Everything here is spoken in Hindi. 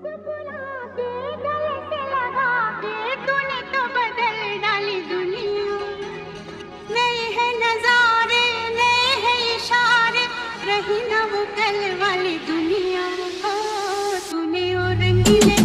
मुस्कुरा के गले से लगा के तूने तो बदल डाली दुनिया। नए हैं नजारे, नए हैं इशारे, रही ना वो कल वाली दुनिया। ओ तूने और रंगीले